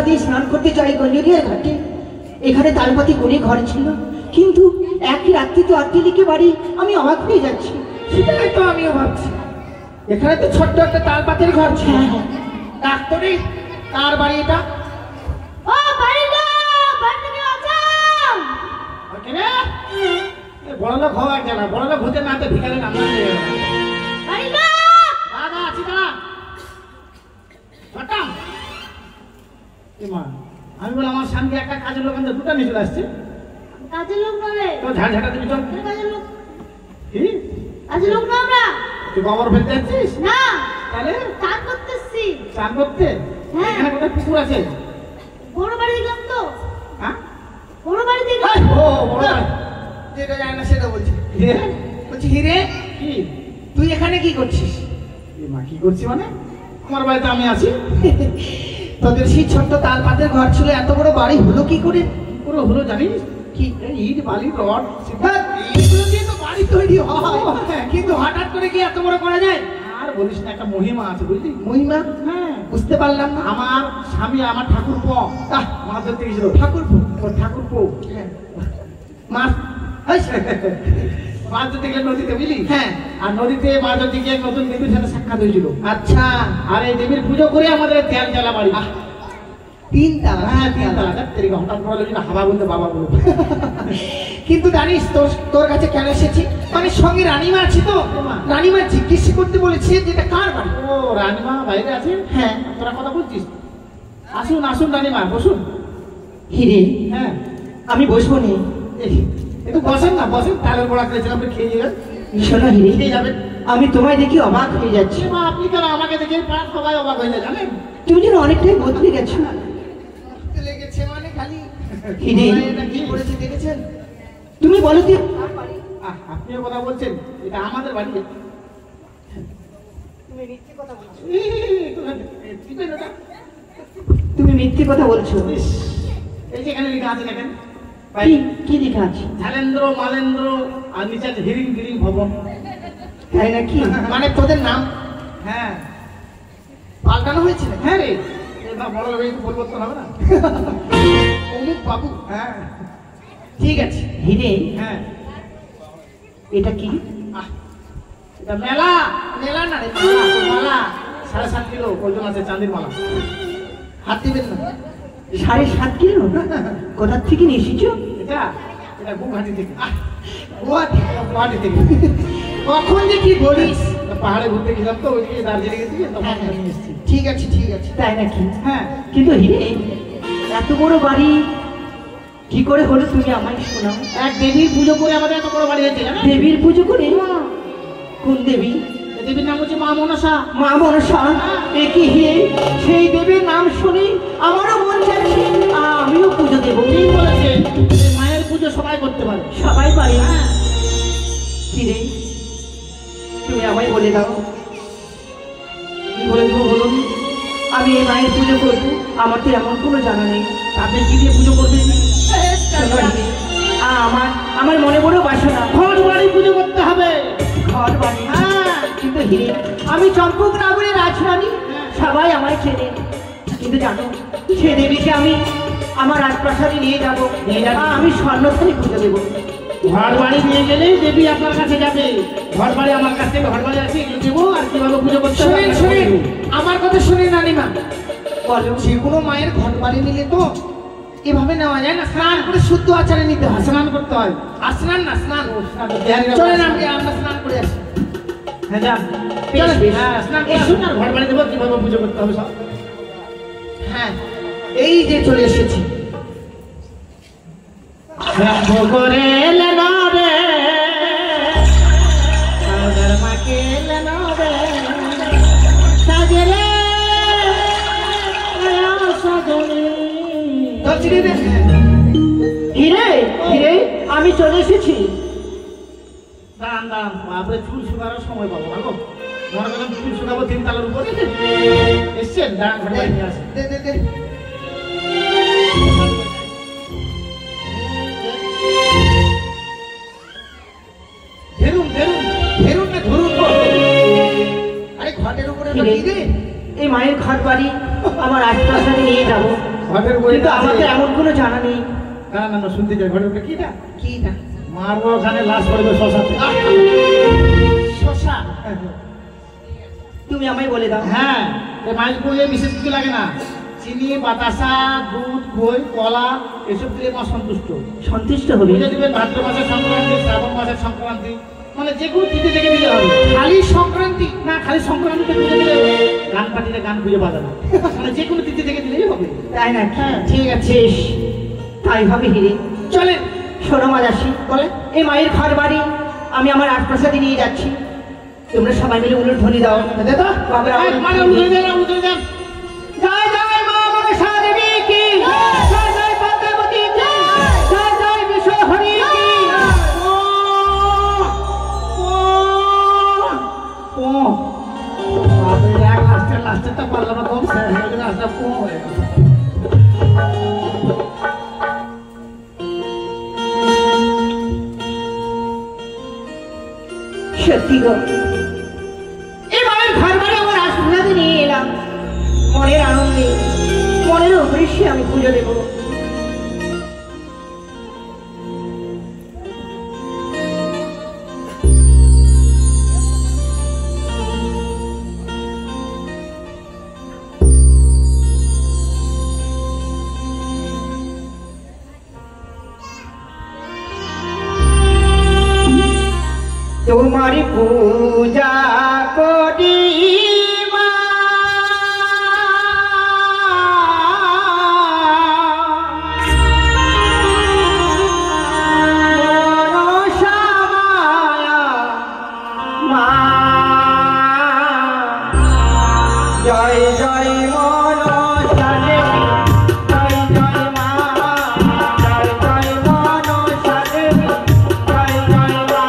দিয়ে স্নান করতে যাই গঞ্জরিয়ার ঘাটে। এখানে তালপাতি করে ঘর ছিল, কিন্তু একই রাত্রি তো আত্মীলিকে বাড়ি। আমি অবাক হয়ে যাচ্ছি। সেটাই তো আমিও ভাবছি, এখানে তো ছোট্ট একটা তালপাতির ঘর ছিল। ডাক্তারি কার বাড়ি এটা? ও বাড়িটা বাড়িতে আছেন? ওখানে বড় লোক হওয়া জানা, বড় লোক হতে না তো ভিখারি নাম নিয়ে গেল। বাড়িটা দাদা আছি না হঠাম আমি বললাম আমার সামনে একটা কাজের লোক আমাদের দুটা নিয়ে চলে আসছে। কাজের লোক নয় তো ঝাড় ঝাড়া দিবি চল। কাজের লোক কি কাজের লোক না আমরা। তুই গোবর ফেলতে যাচ্ছিস? না, তাহলে চান করতেছি। চান করতে? হ্যাঁ। এখানে কোথায় পুকুর আছে? বড় বাড়ি দেখলাম তো। হ্যাঁ, বড় বাড়ি দেখলাম। ও বড় ভাই যেটা জানি না সেটা বলছি। বলছি হিরে, কি তুই এখানে কি করছিস? মা কি করছি মানে? আমার বাড়িতে আমি আছি। তোদের সেই ছোট্ট তালপাতের ঘর ছিল, এত বড় বাড়ি হলো কি করে? পুরো হলো জানিস কি ইট বালি রড এইগুলো দিয়ে তো বাড়ি তৈরি হয়, কিন্তু হঠাৎ করে কি এত বড় করা যায়? আর বলিস না, একটা মহিমা আছে বুঝলি। মহিমা? হ্যাঁ, বুঝতে পারলাম না। আমার স্বামী আমার ঠাকুরপো মাছ ধরতে গেছিল। ঠাকুরপো? ওর ঠাকুরপো মাছ মাছ ধরতে গেলে নদীতে বুঝলি। হ্যাঁ, আর নদীতে মাছ ধরতে গিয়ে এক নতুন দেবীর সাথে সাক্ষাৎ হয়েছিল। আচ্ছা। আর এই দেবীর পুজো করে আমাদের তেল জ্বালা বাড়ি। তিনতলা? হ্যাঁ, তিনতলা। হঠাৎ করে যদি হাবা বলতে বাবা বলবো। কিন্তু জানিস তোর কাছে কেন এসেছি? মানে সঙ্গে রানীমা আছে তো, রানীমা জিজ্ঞেস করতে বলেছে যেটা কার বাড়ি। ও রানীমা বাইরে আছে? হ্যাঁ। তোরা কথা বলছিস? আসুন আসুন রানীমা বসুন। হিরে, হ্যাঁ, আমি বসবো নি। একটু বসেন না, বসেন। তালের বড়া খেয়েছেন, আপনি খেয়ে যাবেন। শোনো হিরে, খেয়ে যাবেন। আমি তোমায় দেখি অবাক হয়ে যাচ্ছি। মা আপনি কেন আমাকে দেখে প্রাণ সবাই অবাক হয়ে যায় জানেন? তুমি যেন অনেকটাই বদলে গেছো। লেগেছে মানে খালি। হিরে, এটা কি করেছে দেখেছেন? তুমি বলো কি? আপনিও কথা বলছেন, এটা আমাদের বাড়ি। তুমি মিথ্যে কথা বলছো। এই তুমি মিথ্যে কথা বলছো। যে এখানে লেখা আছে দেখেন, কি লেখা আছে? ঝালেন্দ্র মালেন্দ্র আর নিচে আছে হিরিং গিরিং ভবন। তাই নাকি? মানে তোদের নাম হ্যাঁ পাল্টানো হয়েছে? হ্যাঁ রে, এবার বড় লোক একটু পরিবর্তন হবে না? অমুক বাবু। হ্যাঁ ঠিক আছে। হিরে, হ্যাঁ, এটা কি? এটা মেলা। মেলা না রে, মালা 7.5 কিলো ওজন আছে, চাঁদির মালা। হাত দিবেন না। 7.5 কিলো? কোথার থেকে নিয়ে এসেছো? এটা এটা গুয়াহাটি থেকে। গুয়াহাটি? গুয়াহাটি থেকে। কখন যে কি বলিস? পাহাড়ে ঘুরতে গেছিলাম তো, ওইদিকে দার্জিলিং এর দিকে, তখন নিয়ে এসেছি। ঠিক আছে ঠিক আছে। তাই নাকি? হ্যাঁ, কিন্তু হিরে, এত বড় বাড়ি কি করে হলো তুমি আমায় শোনাও। এক দেবীর পুজো করে আমাদের এত বড় বাড়ি হয়েছে জানেন? দেবীর পুজো করে? কোন দেবী? এই দেবীর নাম হচ্ছে মা মনসা। মা মনসা? এ কি হিরে, সেই দেবীর নাম শুনি আমারও মন চাইছে আমিও পুজো দেবো। ঠিক বলেছে, এই মায়ের পুজো সবাই করতে পারে। সবাই পারে? হিরে, তুমি আমায় বলে দাও। কি বলে দেবো বলুন? আমি এই মায়ের পুজো করবো, আমার তো এমন কোনো জানা নেই। আপনি কি দিয়ে পুজো করবেন? আমার মনে বড় বাসনা, ঘর বাড়ি পুজো করতে হবে। ঘর বাড়ি? কিন্তু হিরে, আমি চম্পক নগরের রাজরানী, সবাই আমায় চেনে। কিন্তু জানো, সে দেবীকে আমি আমার রাজপ্রাসাদে নিয়ে যাবো। আমি স্বর্ণথালি পুজো দেবো। ঘর বাড়ি নিয়ে গেলেই দেবী আপনার কাছে যাবে। ঘর বাড়ি আমার কাছ থেকে ঘর বাড়ি আছে, এগুলো দেবো। আর কিভাবে পুজো করতে হবে? শুনেন শুনেন, আমার কথা শুনেন রানীমা। বলো, যে কোনো মায়ের ঘর বাড়ি নিলে তো এভাবে নেওয়া যায় না, স্নান করে শুদ্ধ আচারে নিতে হয়। স্নান করতে হয়। আর স্নান না, স্নান। চলেন আমরা স্নান করে আসি। হ্যাঁ যান। চলেন। হ্যাঁ, স্নান করে আসুন আর ঘর বাড়ি দেবো, কিভাবে পুজো করতে হবে সব। হ্যাঁ, এই যে চলে এসেছি। করে লেনা রে সাগর মাকে লেনা রে সাগরে হিরে, হিরে, আমি চলে এসেছি। দাঁড়ান দাঁড়ান, বাপরে চুল শুকানোর সময় পাবো না গো। মনে করলাম চুল শুকাবো 3 তলার উপরে। এসছেন? দাঁড়ান, ঘর বাড়ি নিয়ে আসেন। ধরুন ধরুন ধরুন না, ধরুন। আরে ঘাটের উপরে এই মায়ের ঘর বাড়ি আমার রাজপ্রাসাদে নিয়ে যাবো। ঘটের বই কিন্তু আমাকে এমন কোনো জানা নেই। না না না শুনতে চাই ঘটের বই কিটা কিটা? মারবো ওখানে লাশ পড়বে শশাতে। শশা? তুমি আমায় বলে দাও। হ্যাঁ এই মাছ বইয়ে বিশেষ কিছু লাগে না, চিনি বাতাসা দুধ খই কলা এসব দিলে মা সন্তুষ্ট সন্তুষ্ট হবে। বুঝে দিবেন ভাদ্র মাসের সংক্রান্তি শ্রাবণ মাসের সংক্রান্তি মানে যে কোনো তিথি থেকে দিলে হবে। খালি সংক্রান্তি না, খালি সংক্রান্তিতে পুজো দিলে গান পাটিতে গান খুঁজে পাওয়া যাবে মানে যে কোনো তিথি থেকে দিলেই হবে। তাই না? হ্যাঁ। ঠিক আছে, তাই হবে হিরে। চলে শোনো মাদাসী, বলে এই মায়ের ঘর বাড়ি আমি আমার রাজপ্রাসাদে নিয়ে যাচ্ছি। তোমরা সবাই মিলে উলুর ধ্বনি দাও। দাদা বাবা, মানে উঠে দেন উঠে দেন। জয় জয় মা মনসা দেবী কি, জয় জয় পদ্মাবতী কি, জয় জয় বিশ্বহরি কি। লাস্টেরটা পারলাম না, কম লাস্টটা কম হয়ে গেল। সত্যি গো, এই মায়ের ঘর বাড়ি আমার রাজপ্রাসাদে নিয়ে এলাম। মনের আনন্দে মনের উদ্দেশ্যে আমি পুজো দেবো। তোমারি পূজা করি মা, মনসা মায়া মা, জয় জয় মনসা দেবী, জয় জয় মা, জয় জয় মনসা দেবী, জয় জয় মা।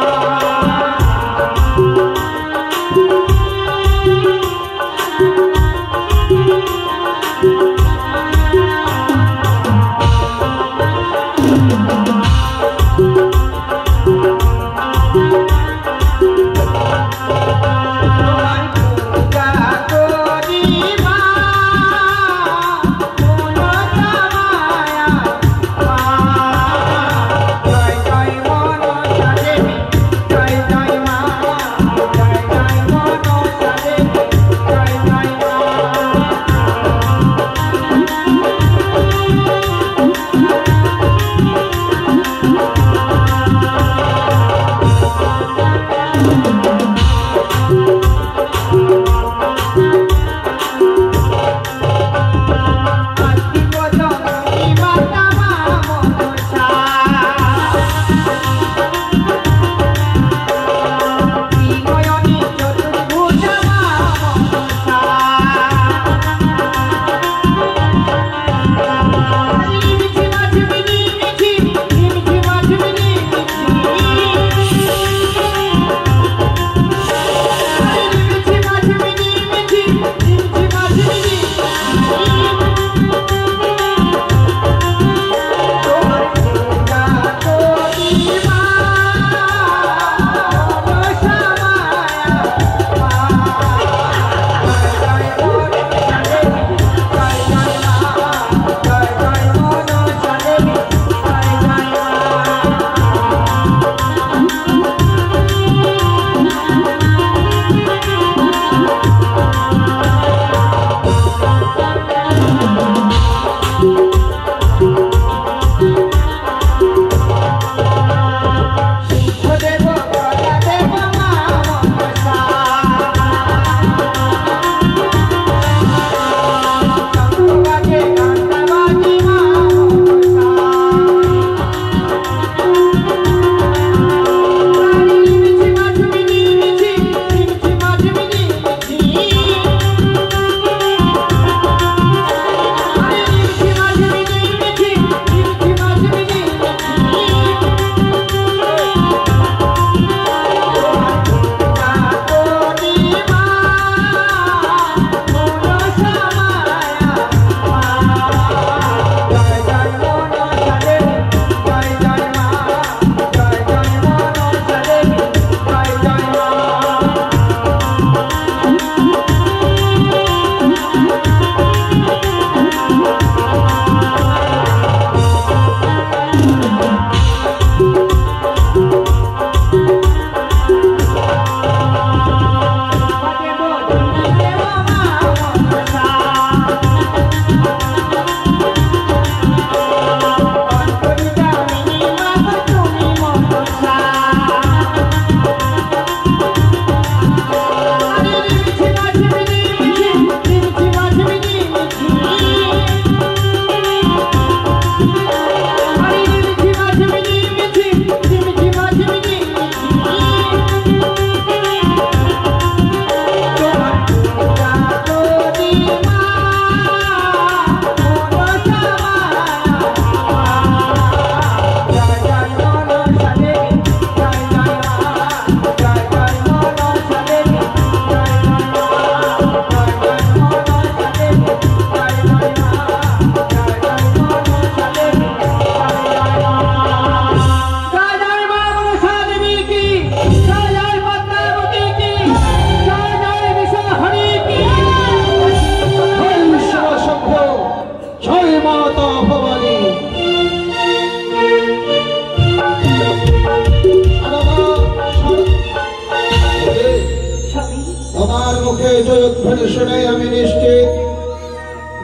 প্রতিধ্বনি শুনে আমি নিশ্চিত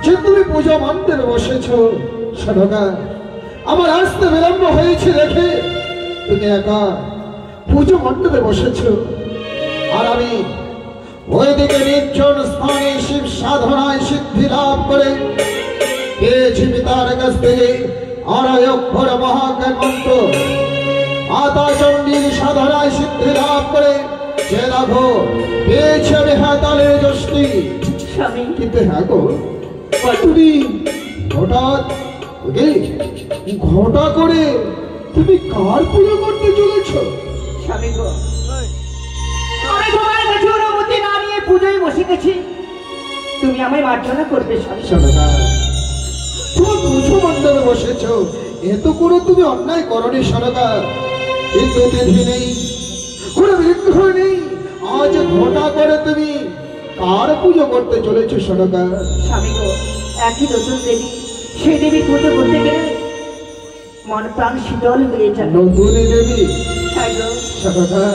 যে তুমি পূজা মণ্ডপে বসেছ। সদকা, আমার আসতে বিলম্ব হয়েছে দেখে তুমি একা পুজো মণ্ডপে বসেছ, আর আমি ওইদিকে নির্জন স্থানে শিব সাধনায় সিদ্ধি লাভ করে পেয়েছি পিতার কাছ থেকে আড়াই অক্ষর মহাজ্ঞান মন্ত্র। মাতা চণ্ডীর সাধনায় সিদ্ধি লাভ করে যে লাভো পেয়েছি আমি হাতালের যষ্টি। স্বামী, কিন্তু হ্যাঁ গো, তুমি হঠাৎ ঘটা করে তুমি কার পুজো করতে চলেছ? স্বামী গো, আমি তোমার কাছে অনুমতি না নিয়ে পুজোয় বসে গেছি, তুমি আমায় মার্জনা করবে স্বামী। সদকা, তুমি পুজো মণ্ডপে বসেছ, এত করে তুমি অন্যায় করনি সদকা। কিন্তু তিথি নেই, কোনো বিগ্রহ নেই, আজ ঘটা করে তুমি কার পুজো করতে চলেছ সদকা? স্বামী গো, একই নতুন দেবী, সেই দেবী পুজো করতে গেলে মন প্রাণ শীতল হয়ে যায়। নতুন দেবী হ্যাঁ গো, সদকা,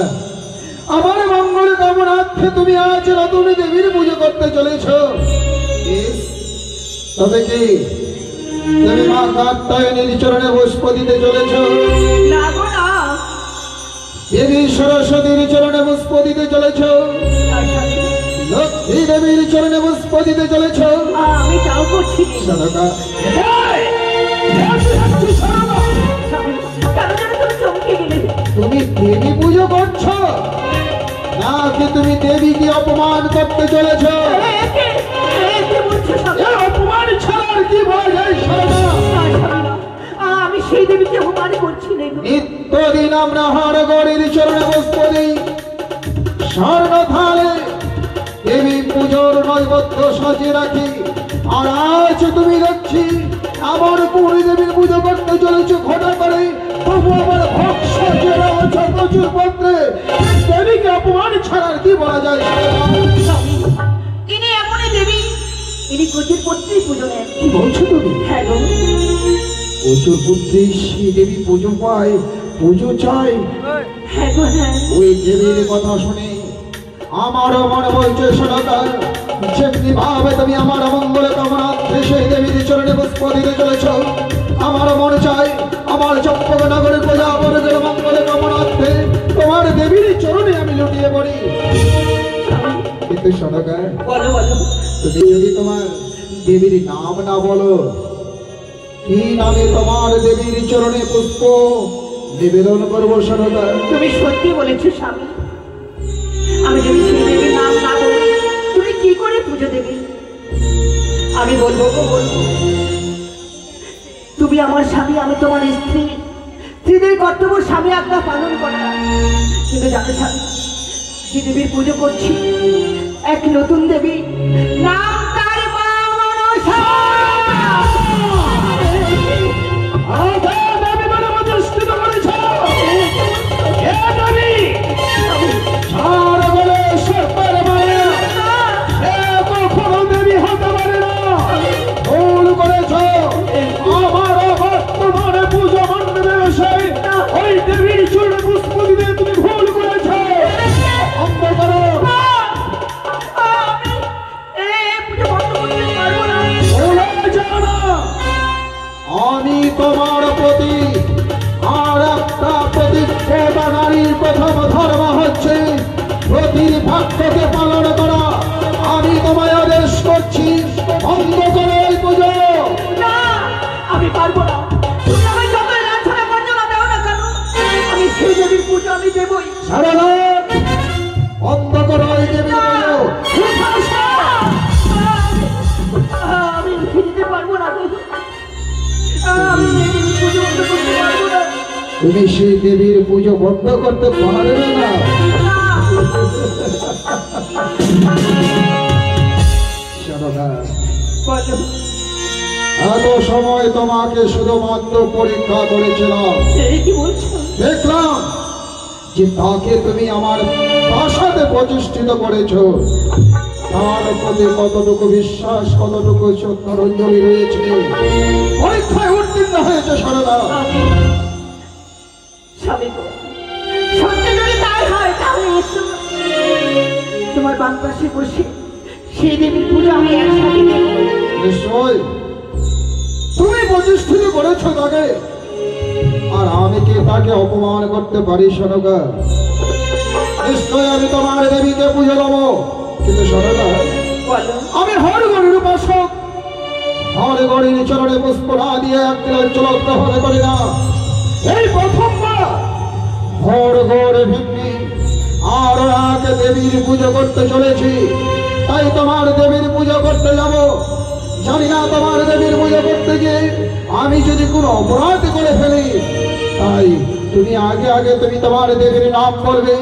আমার মঙ্গল কামনার্থে তুমি আজ নতুন দেবীর পুজো করতে চলেছ। বেশ, তবে কি তুমি মা কাত্যায়নীর চরণে পুষ্প দিতে চলেছ? না গো না, দেবী সরস্বতীর চরণে পুষ্প দিতে চলেছ? না স্বামী, লক্ষ্মী দেবীর চরণে পুষ্প দিতে চলেছ? আমি তাও করছি না। সদকা, স্বামী, কেন যেন তুমি চমকে গেলে। তুমি দেবী পুজো করছো নাকি তুমি দেবীকে অপমান করতে চলেছ? একে বলছো স্বামী? এ অপমান ছাড়া আর কি বলা যায় সদকা? না স্বামী না, আমি সেই দেবীকে অপমান করছি না গো। নিত্যদিন আমরা হাড়গড়ের চরণে পুষ্প দিই, স্বর্ণ থালে দেবী পুজোর নৈবেদ্য সাজিয়ে রাখি, আর আজ তুমি দেখছি আমার কুড়ি দেবীর পুজো করতে চলেছে ঘটা করে, তবু আমার ভক্ত সাজিয়ে রয়েছে প্রচুর পত্রে। দেবীকে অপমান ছাড়া আর কি বলা যায়? স্বামী, ইনি এমনই দেবী, ইনি প্রচুর পত্রী পুজো নেন। কি বলছো তুমি? হ্যাঁ গো, প্রচুর বুদ্ধি সেই দেবী পুজো পায়, পুজো চাই। হ্যাঁ গো, হ্যাঁ। ওই দেবীর কথা শুনে আমারও মনে বলছে সদকা, যেমনি ভাবে তুমি আমার মঙ্গল কামনার্থে সেই দেবীর চরণে পুষ্প দিতে চলেছ, আমারও মনে চাই আমার চম্পকনগরের প্রজাবর্গের মঙ্গল কামনার্থে তোমার দেবীর চরণে আমি লুটিয়ে পড়ি। কিন্তু সদকা, বলো বলো, তুমি যদি তোমার দেবীর নাম না বলো, কি নামে তোমার দেবীর চরণে পুষ্প নিবেদন করবো সদকা? তুমি সত্যি বলেছো স্বামী, আমি যদি সেই দেবীর নাম না বলি তুমি কি করে পুজো দেবে? আমি বলবো গো, বলবো তুমি আমার স্বামী, আমি তোমার স্ত্রী, স্ত্রীদের কর্তব্য স্বামী আজ্ঞা পালন করা। কিন্তু জানো স্বামী, যে দেবীর পুজো করছি এক নতুন দেবী, নাম তার মা মনসা। আমি তোমার প্রতি আর একটা প্রতিজ্ঞা, নারীর প্রথম ধর্ম হচ্ছে প্রতির ভাগ্যকে পালন করা। আমি তোমায় আদেশ করছি, বন্ধ করো এই পুজো। না, আমি পারবো না। তুমি আমায় যতই লাঞ্ছনা বঞ্চনা দাও না কেন, আমি সেই দেবীর পুজো আমি দেবই। সারালা, বন্ধ করো এই দেবীর পুজো। আমি উঠে যেতে পারবো না, আমি এই দেবীর পুজো বন্ধ করতে পারবো না। তুমি সেই দেবীর পুজো বন্ধ করতে পারবে না? সারালা, বলো, এত সময় তোমাকে শুধুমাত্র পরীক্ষা করেছিলাম, এই কি বলছো? দেখলাম যে তাকে তুমি আমার বাসাতে প্রতিষ্ঠিত করেছ, তার প্রতি কতটুকু বিশ্বাস, কতটুকু শ্রদ্ধাঞ্জলি রয়েছে, পরীক্ষায় উত্তীর্ণ হয়েছে সরলা। স্বামী গো, সত্যি যদি তাই হয় তাহলে এসো, তোমার বাম পাশে বসে সেই দেবীর পুজো আমি একসাথে দেব। নিশ্চয় তুমি প্রতিষ্ঠিত করেছো তাকে, আর আমি কি তাকে অপমান করতে পারি? সনকা, নিশ্চয় আমি তোমার দেবীকে পুজো দেবো, কিন্তু সনকা বলো। আমি হরগড়ের উপাসক, হরগড়ের চরণে পুষ্প না দিয়ে একদিনের চলক হতে পারি না। এই প্রথমবার হরগড় ভেঙে আর এক দেবীর পুজো করতে চলেছি, তাই তোমার দেবীর পুজো করতে যাব। জানি না তোমার দেবীর পুজো করতে গিয়ে আমি যদি কোনো অপরাধ করে ফেলি, তাই তুমি আগে আগে তুমি তোমার দেবীর নাম বলবে,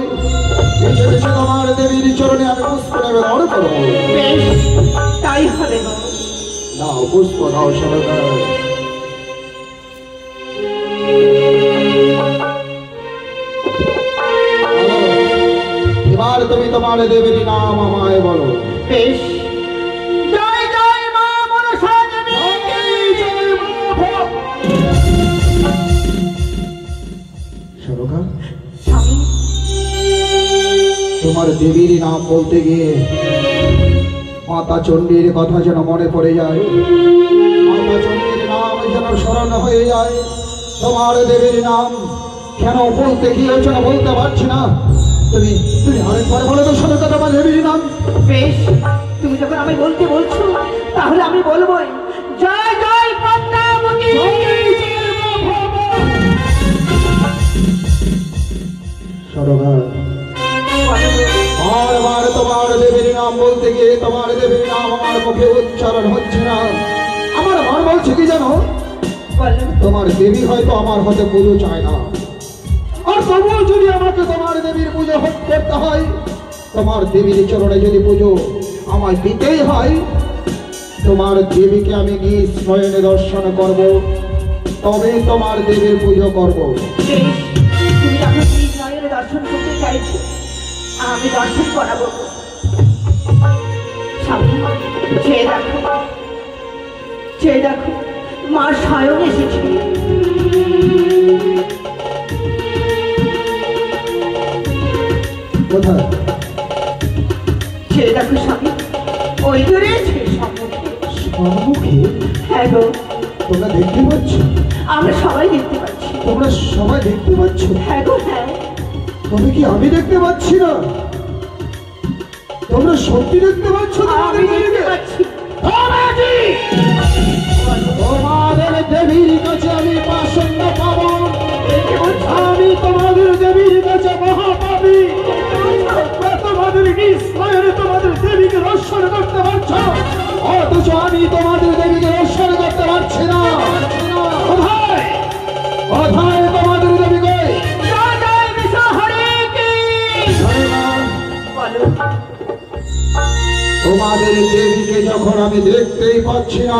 এসে এসে তোমার দেবীর চরণে আমি পুষ্প নিবেদন করবো। বেশ, তাই হবে গো। দাও পুষ্প দাও সরকার। এবার তুমি তোমার দেবীর নাম আমায় বলো। বেশ, জয় জয় মা মনসা দেবী কি জয়। সরকার, স্বামী, তোমার দেবীর নাম বলতে গিয়ে মাতা চণ্ডীর কথা যেন মনে পড়ে যায়, মাতা চণ্ডীর নাম যেন স্মরণ হয়ে যায়। তোমার দেবীর নাম কেন বলতে গিয়েছ না বলতে পারছি না, তুমি তুমি আরেকবার বলে তো সরকার তোমার দেবীর নাম। বেশ, তুমি যখন আমি বলতে বলছো তাহলে আমি বলবোই। জয় জয় পদ্মাবতী। সরকার, বারবার তোমার দেবীর নাম বলতে গিয়ে তোমার দেবীর নাম আমার মুখে উচ্চারণ হচ্ছে না। আমার মন বলছে কি জানো, বলো। তোমার দেবী হয়তো আমার হাতে পুজো চায় না, আর তবুও যদি আমাকে তোমার দেবীর পুজো করতে হয়, তোমার দেবীর চরণে যদি পুজো আমায় দিতেই হয়, তোমার দেবীকে আমি নিজ নয়নে দর্শন করব, তবে তোমার দেবীর পুজো করব। বেশ, তুমি যখন নিজ নয়নে দর্শন করতে চাইছো, আমি দর্শন করাবো। স্বামী, চেয়ে দেখো, চেয়ে দেখো, মা স্বয়ং এসেছে। কোথায়? চেয়ে দেখো স্বামী, ওই তো রয়েছে সম্মুখে। সম্মুখে? হ্যাঁ গো, তোমরা দেখতে পাচ্ছ? আমরা সবাই দেখতে পাচ্ছি। তোমরা সবাই দেখতে পাচ্ছ? হ্যাঁ গো, হ্যাঁ। তবে কি আমি দেখতে পাচ্ছি না? তোমরা সত্যি দেখতে পাচ্ছ? আমি দেখতে পাচ্ছি। তোমাদের দেবীর কাছে আমি পাষণ্ড পাবো, আমি তোমাদের দেবীর কাছে মহাপাবী। তোমাদের নিঃস্ময়নে তোমাদের দেবীকে দর্শন করতে পারছ, অথচ আমি তোমাদের দেবীকে দর্শন করতে পারছি না। কোথায় কোথায় তোমাদের দেবী? কই? জয় জয় বিষ্ণু হরে কি। বলো। তোমাদের দেবীকে যখন আমি দেখতেই পাচ্ছি না,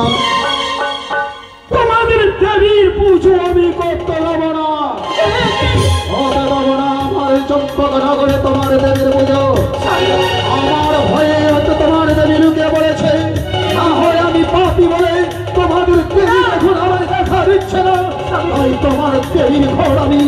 তোমাদের দেবীর পুজো আমি করতে দেব না, হতে দেব না। আমার চম্পকনগরে তোমার দেবীর পুজো আমার ভয়ে হয়তো তোমার দেবী লুকিয়ে পড়েছে, না হয় আমি পাপী বলে তোমাদের দেবী এখন আমার দেখা দিচ্ছে না, তাই তোমার দেবীর ঘর আমি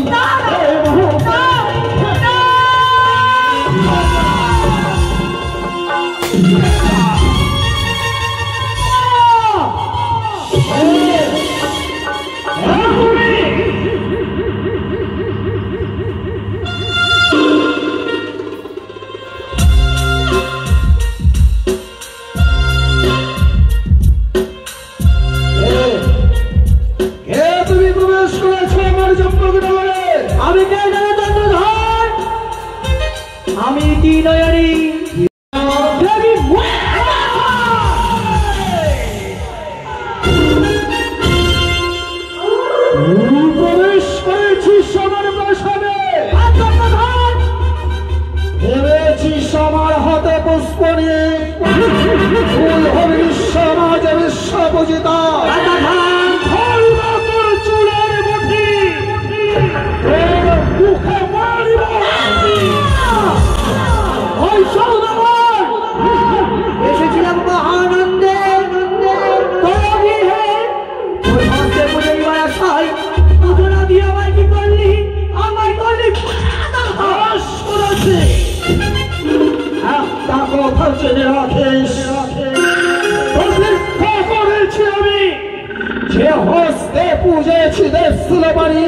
ছিল বাড়ি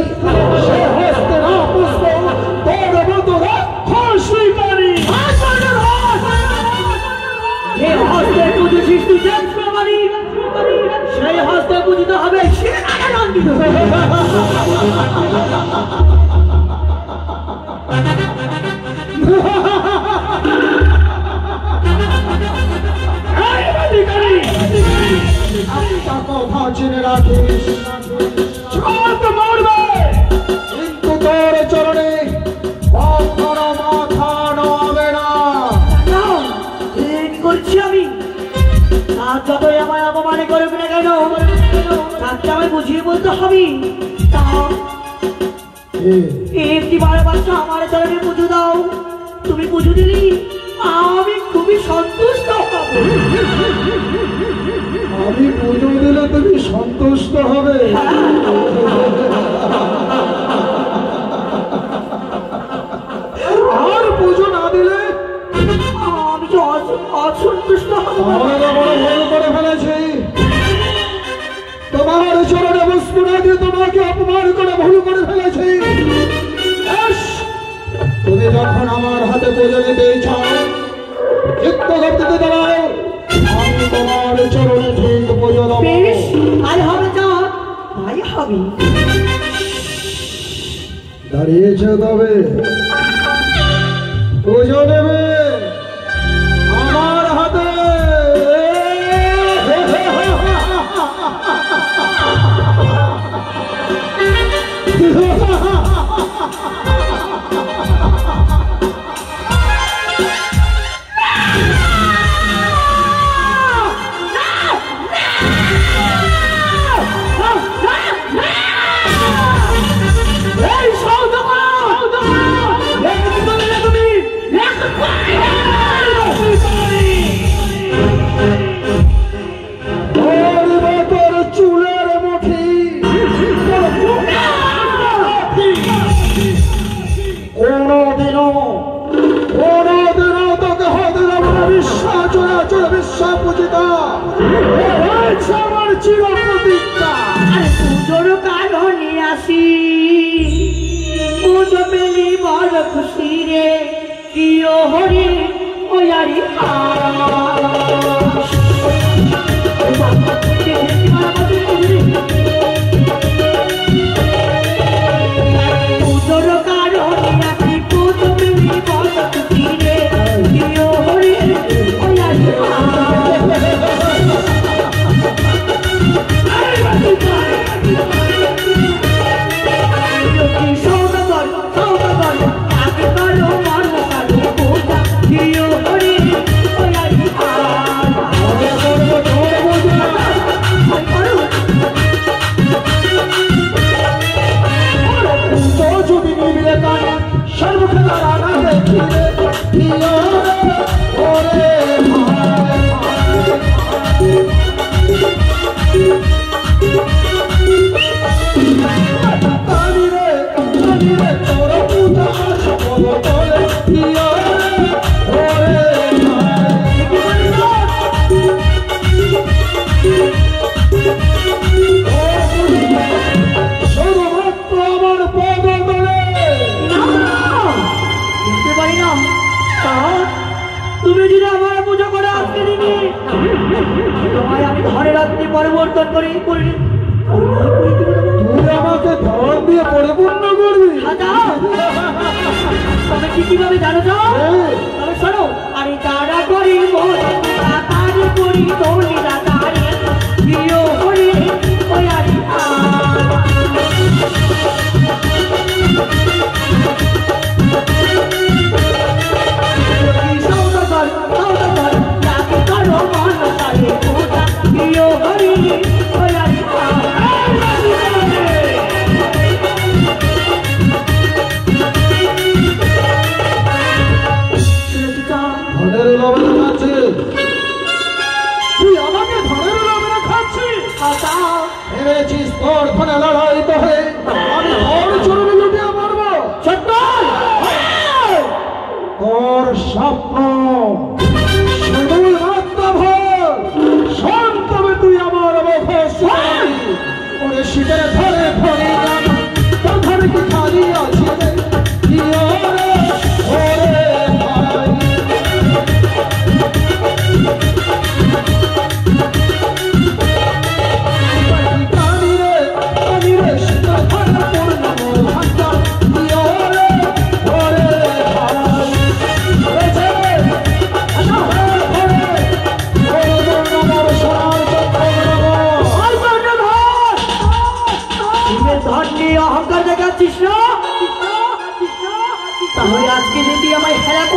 সে হস্তে না পুষ্প তোর মতো রাক্ষসী বাড়ি যে হস্তে বুঝেছিস তুই দেখবে বাড়ি সেই হস্তে বুঝতে হবে সে আনন্দিত একটা কথা জেনে রাখিস সব মরবে কিন্তু তোর চরণে কখনো মাথা নোয়াবে না। করছি আমি আর যতই আমায় অপমানে করবে না কেন তাকে আমায় বুঝিয়ে বলতে হবে একটি বারে বাচ্চা আমার চরণে পুজো দাও তুমি পুজো দিলি আমি খুবই সন্তুষ্ট হব আমি পুজো দিলে তুমি সন্তুষ্ট হবে আর পুজো না দিলে আমি তো অসন্তুষ্ট হব আমরা বড় ভুল করে ফেলেছি তোমার চরণে পুষ্প না দিয়ে তোমাকে অপমান করে ভুল করে ফেলেছি তুমি যখন আমার হাতে পুজো নিতে চাও চিত্ত করতে দাও আমি তোমার চরণে ঠিক পুজো দেবো বেশ তাই হবে যা তাই হবে দাঁড়িয়েছে তবে পুজো দেবে আমার হাতে চুলের মুঠি কোনদিনও তোকে হতে দেবো না বিশ্বাস চলে বিশ্বাস পূজিতা আমার চির প্রতিজ্ঞা পুজোর কারণে আসি পুজো পেলি বড় খুশি রে প্রিয় হরি ওয়ারি পুজোর কারণে আসি পুজো পেলি বড় খুশি রে প্রিয় হরি ওয়ারি সৌদাগর সৌদাগর আগে করো মন কালো পূজা প্রিয় হরি ওয়ারি যদি নিবিলে কানে সর্বক্ষে দাঁড়ানা দেখিলে ওরে তোর পূজা সকল বলে শুধুমাত্র আমার পদ বলে বুঝতে পারি না তুমি যদি আমার পুজো করে আজকে দিনে তোমায় আমি ঘরে রাত্রি পরিবর্তন করে করি তুই আমাকে ধন দিয়ে পরিপূর্ণ করবি তবে কি কিভাবে জানো যাও তবে শোনো আরে তারা করি তারে করি তোরা তারে প্রিয় হরি ওই আরি সৌদাগর সৌদাগর লাগে করো মন তারে পূজা প্রিয় হরি ওই আরি ধনের লবণ খাচ্ছে তুই আমাকে ধনের লবণ খাচ্ছিস ভেবেছিস তোর ধনে লড়াই তো হয়ে আমি তোর চরণে লুটিয়ে মারবো তোর স্বপ্ন শুধুই মাত্র ভোর শোন তবে তুই আমার মুখে শীতের ধরে ধরে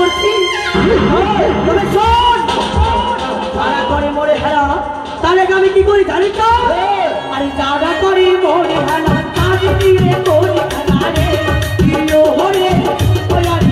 করছি? তবে শোন, যারা করে মোরে হেলা তাহলে আমি কি করি জানিস তো? আরে যারা করে মোরে হেলা তাদের দিয়ে করি খেলা রে, প্রিয় হরে ওই আরে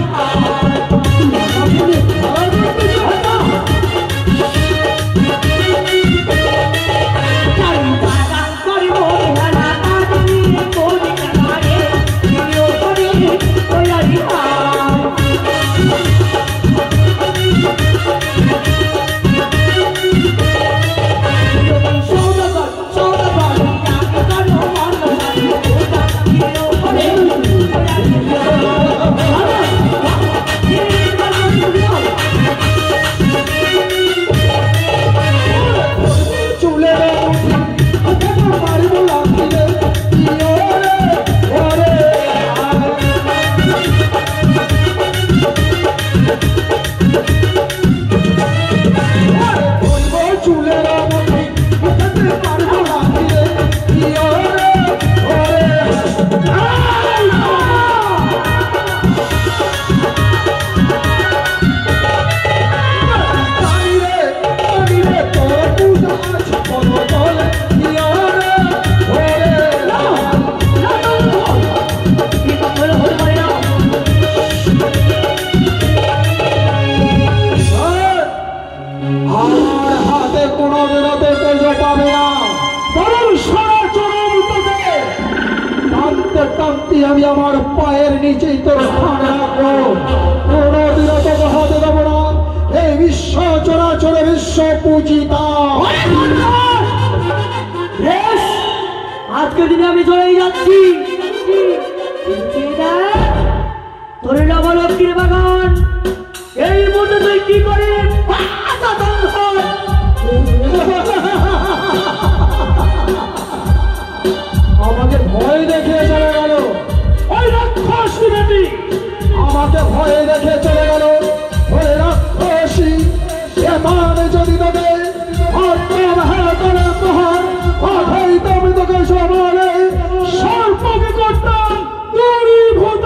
আমি আমার পায়ের নিচেই তোর স্থান রাখবো, কোনদিন তো বহাতে দেবো না। এই বিশ্ব চরাচরে বিশ্ব পূজিতা। আজকের দিনে আমি চলেই যাচ্ছি। তোর নবলক্ষ্মীর বাগান এই মুহূর্তে তুই কি করে আমাকে ভয় দেখে চলে গেল ওই রাক্ষসী বেটি, আমাকে ভয় দেখে চলে গেল ওই রাক্ষসী। এমন যদি তোকে আমি তোকে সমানে সর্পকে করতাম দূরীভূত।